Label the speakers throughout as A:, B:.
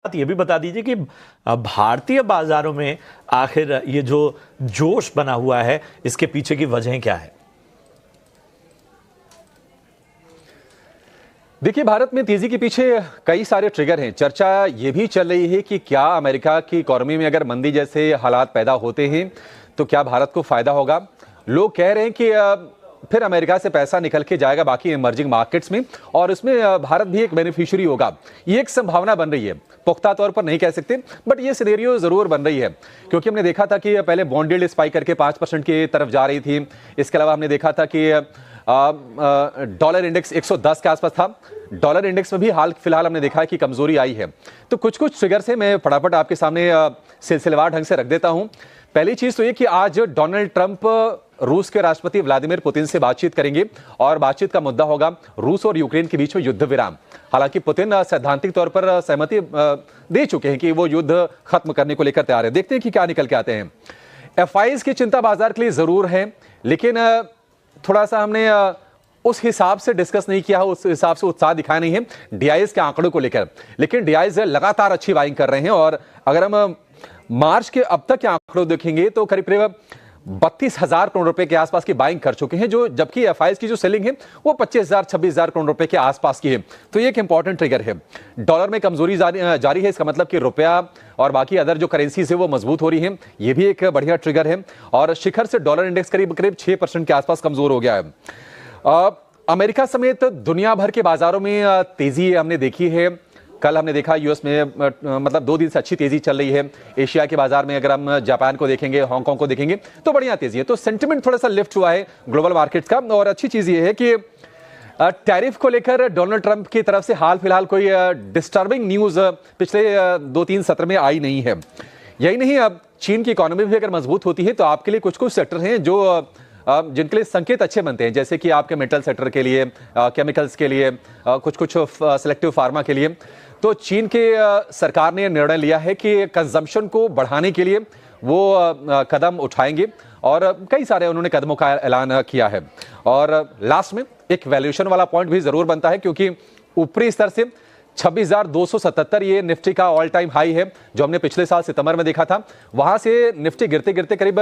A: साथ ये भी बता दीजिए कि भारतीय बाजारों में आखिर ये जो जोश बना हुआ है, इसके पीछे की वजह क्या है?
B: देखिए, भारत में तेजी के पीछे कई सारे ट्रिगर हैं। चर्चा ये भी चल रही है कि क्या अमेरिका की इकोनॉमी में अगर मंदी जैसे हालात पैदा होते हैं तो क्या भारत को फायदा होगा। लोग कह रहे हैं कि फिर अमेरिका से पैसा निकल के जाएगा बाकी इमर्जिंग मार्केट्स में और उसमें भारत भी एक बेनिफिशियरी होगा। ये एक संभावना बन रही है, पुख्ता तौर पर नहीं कह सकते, बट ये सिनेरियो जरूर बन रही है, क्योंकि हमने देखा था कि पहले बॉन्ड यील्ड स्पाइक करके 5% की तरफ जा रही थी। इसके अलावा हमने देखा था कि डॉलर इंडेक्स 110 के आसपास था। डॉलर इंडेक्स में भी हाल फिलहाल हमने देखा है कि कमजोरी आई है। तो कुछ कुछ ट्रिगर से मैं फटाफट आपके सामने सिलसिलेवार ढंग से रख देता हूं। पहली चीज तो ये कि आज डोनाल्ड ट्रंप रूस के राष्ट्रपति व्लादिमीर पुतिन से बातचीत करेंगे और बातचीत का मुद्दा होगा रूस और यूक्रेन के बीच में युद्ध विराम। हालांकि पुतिन सैद्धांतिक तौर पर सहमति दे चुके हैं कि वो युद्ध खत्म करने को लेकर तैयार है। देखते हैं कि क्या निकल के आते हैं। एफआईज की चिंता बाजार के लिए जरूर है, लेकिन थोड़ा सा हमने उस हिसाब से डिस्कस नहीं किया, उस हिसाब से उत्साह दिखाया नहीं है डीआईएस के आंकड़ों को लेकर। लेकिन डीआईएस लगातार अच्छी बाइंग कर रहे हैं और अगर हम मार्च के अब तक के आंकड़ों देखेंगे तो करीब करीब 32,000 करोड़ रुपए के आसपास की बाइंग कर चुके हैं, जो जबकि एफआईएस की जो सेलिंग है वो 25,000 26,000 करोड़ रुपए के आसपास की है। तो ये एक इंपॉर्टेंट ट्रिगर है। डॉलर में कमजोरी जारी है, इसका मतलब कि रुपया और बाकी अदर जो करेंसीज है वो मजबूत हो रही है। ये भी एक बढ़िया ट्रिगर है और शिखर से डॉलर इंडेक्स करीब करीब 6% के आसपास कमजोर हो गया है। अमेरिका समेत दुनिया भर के बाजारों में तेजी हमने देखी है। कल हमने देखा यूएस में मतलब 2 दिन से अच्छी तेजी चल रही है। एशिया के बाजार में अगर हम जापान को देखेंगे, हांगकांग को देखेंगे तो बढ़िया तेजी है। तो सेंटिमेंट थोड़ा सा लिफ्ट हुआ है ग्लोबल मार्केट्स का। और अच्छी चीज ये है कि टैरिफ को लेकर डोनाल्ड ट्रंप की तरफ से हाल फिलहाल कोई डिस्टर्बिंग न्यूज पिछले 2-3 सत्र में आई नहीं है। यही नहीं, अब चीन की इकोनॉमी भी अगर मजबूत होती है तो आपके लिए कुछ कुछ सेक्टर हैं जो जिनके लिए संकेत अच्छे बनते हैं, जैसे कि आपके मेटल सेक्टर के लिए, केमिकल्स के लिए, कुछ कुछ सिलेक्टिव फार्मा के लिए। तो चीन के सरकार ने निर्णय लिया है कि कंजम्पशन को बढ़ाने के लिए वो कदम उठाएंगे और कई सारे उन्होंने कदमों का ऐलान किया है। और लास्ट में एक वैल्यूएशन वाला पॉइंट भी जरूर बनता है, क्योंकि ऊपरी स्तर से 26,277 ये निफ्टी का ऑल टाइम हाई है, जो हमने पिछले साल सितंबर में देखा था। वहां से निफ्टी गिरते गिरते करीब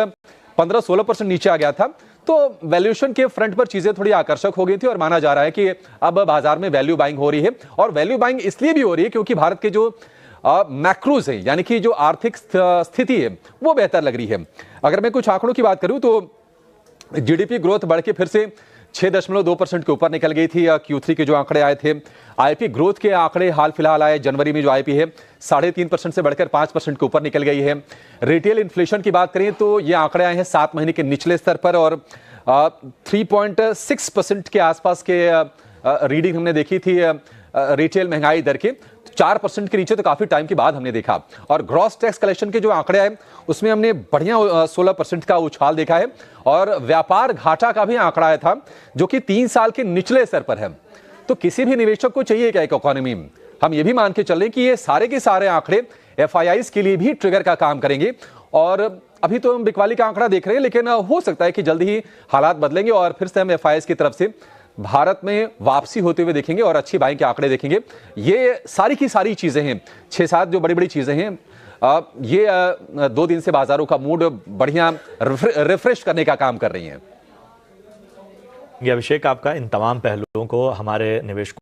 B: 15-16% नीचे आ गया था। तो वैल्यूएशन के फ्रंट पर चीजें थोड़ी आकर्षक हो गई थी और माना जा रहा है कि अब बाजार में वैल्यू बाइंग हो रही है। और वैल्यू बाइंग इसलिए भी हो रही है क्योंकि भारत के जो मैक्रोज है, यानी कि जो आर्थिक स्थिति है, वो बेहतर लग रही है। अगर मैं कुछ आंकड़ों की बात करूं तो जीडीपी ग्रोथ बढ़ के फिर से 6.2% के ऊपर निकल गई थी। Q3 के जो आंकड़े आए थे, आईपी ग्रोथ के आंकड़े हाल फिलहाल आए जनवरी में, जो आईपी है 3.5% से बढ़कर 5% के ऊपर निकल गई है। रिटेल इन्फ्लेशन की बात करें तो ये आंकड़े आए हैं 7 महीने के निचले स्तर पर और 3.6% के आसपास के रीडिंग हमने देखी थी रिटेल महंगाई दर के। 4% के नीचे तो काफी टाइम के बाद हमने देखा। और ग्रॉस टैक्स कलेक्शन के जो आंकड़े आए उसमें हमने बढ़िया 16% का उछाल देखा है। और व्यापार घाटा का भी आंकड़ा आया था, जो कि 3 साल के निचले स्तर पर है। तो किसी भी निवेशक को चाहिए क्या एक इकोनॉमी में, हम ये भी मान के चल रहे हैं कि ये सारे के सारे आंकड़े एफआईआईज के लिए भी ट्रिगर का काम करेंगे। और अभी तो हम बिकवाली का आंकड़ा देख रहे हैं, लेकिन हो सकता है कि जल्द ही हालात बदलेंगे और फिर से हम एफआईआईज की तरफ से भारत में वापसी होते हुए देखेंगे और अच्छी बाइंग के आंकड़े देखेंगे। ये सारी की सारी चीजें हैं, 6-7 जो बड़ी बड़ी चीजें हैं, ये 2 दिन से बाजारों का मूड बढ़िया रिफ्रेश करने का काम कर रही हैं।
A: ये अभिषेक, आपका इन तमाम पहलुओं को हमारे निवेशकों